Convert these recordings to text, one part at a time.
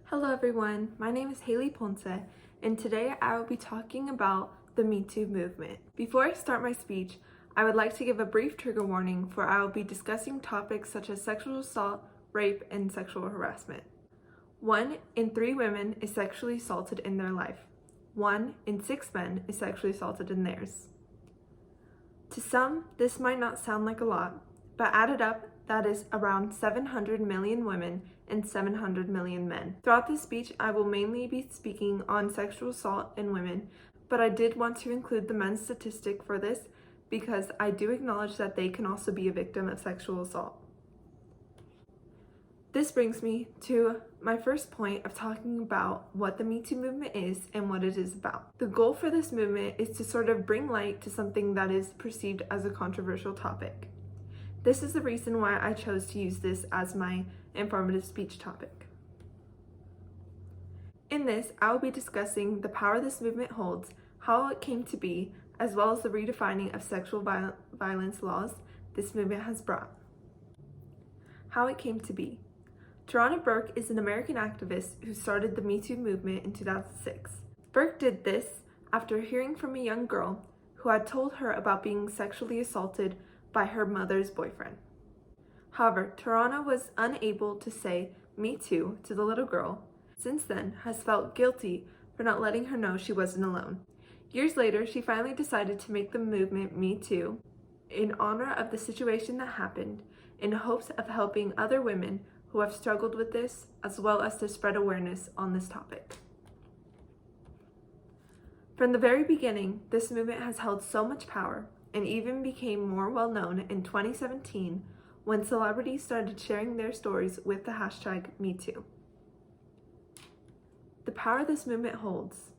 Hello everyone, my name is Haley Ponce, and today I will be talking about the Me Too movement. Before I start my speech, I would like to give a brief trigger warning for I will be discussing topics such as sexual assault, rape, and sexual harassment. 1 in 3 women is sexually assaulted in their life. 1 in 6 men is sexually assaulted in theirs. To some, this might not sound like a lot, but added up, that is around 700 million women and 700 million men. Throughout this speech, I will mainly be speaking on sexual assault in women, but I did want to include the men's statistic for this because I do acknowledge that they can also be a victim of sexual assault. This brings me to my first point of talking about what the Me Too movement is and what it is about. The goal for this movement is to sort of bring light to something that is perceived as a controversial topic. This is the reason why I chose to use this as my informative speech topic. In this, I will be discussing the power this movement holds, how it came to be, as well as the redefining of sexual violence laws this movement has brought. How it came to be. Tarana Burke is an American activist who started the Me Too movement in 2006. Burke did this after hearing from a young girl who had told her about being sexually assaulted by her mother's boyfriend. However, Tarana was unable to say "Me Too" to the little girl, since then has felt guilty for not letting her know she wasn't alone. Years later, she finally decided to make the movement Me Too in honor of the situation that happened, in hopes of helping other women who have struggled with this, as well as to spread awareness on this topic. From the very beginning, this movement has held so much power and even became more well known in 2017 when celebrities started sharing their stories with the hashtag #MeToo. The power this movement holds.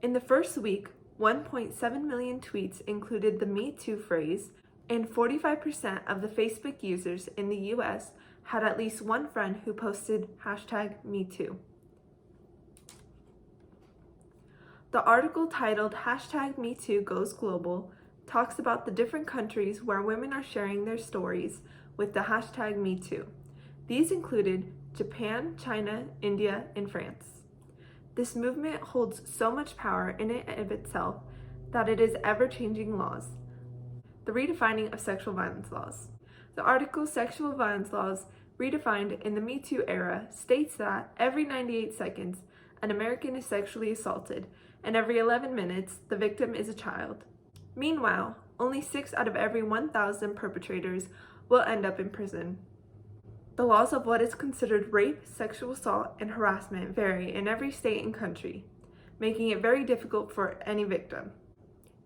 In the first week, 1.7 million tweets included the Me Too phrase, and 45% of the Facebook users in the US had at least one friend who posted hashtag #MeToo. The article titled hashtag #MeToo Goes Global talks about the different countries where women are sharing their stories with the hashtag #MeToo. These included Japan, China, India, and France. This movement holds so much power in and of itself that it is ever-changing laws. The redefining of sexual violence laws. The article Sexual Violence Laws Redefined in the Me Too Era states that every 98 seconds, an American is sexually assaulted, and every 11 minutes, the victim is a child. Meanwhile, only 6 out of every 1,000 perpetrators will end up in prison. The laws of what is considered rape, sexual assault, and harassment vary in every state and country, making it very difficult for any victim.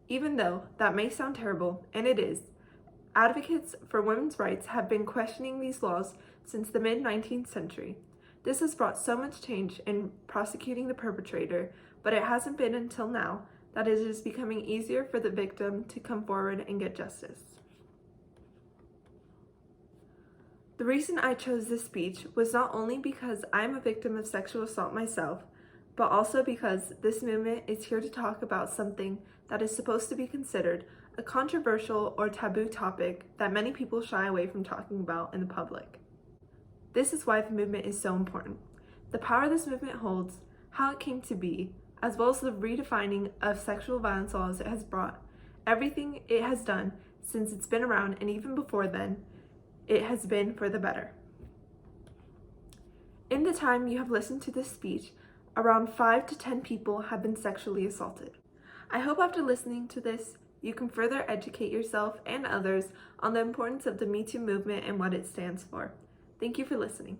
Even though that may sound terrible, and it is, advocates for women's rights have been questioning these laws since the mid-19th century. This has brought so much change in prosecuting the perpetrator, but it hasn't been until now that it is becoming easier for the victim to come forward and get justice. The reason I chose this speech was not only because I'm a victim of sexual assault myself, but also because this movement is here to talk about something that is supposed to be considered a controversial or taboo topic that many people shy away from talking about in the public. This is why the movement is so important. The power this movement holds, how it came to be, as well as the redefining of sexual violence laws it has brought, everything it has done since it's been around, and even before then, it has been for the better. In the time you have listened to this speech, around 5 to 10 people have been sexually assaulted. I hope after listening to this, you can further educate yourself and others on the importance of the Me Too movement and what it stands for. Thank you for listening.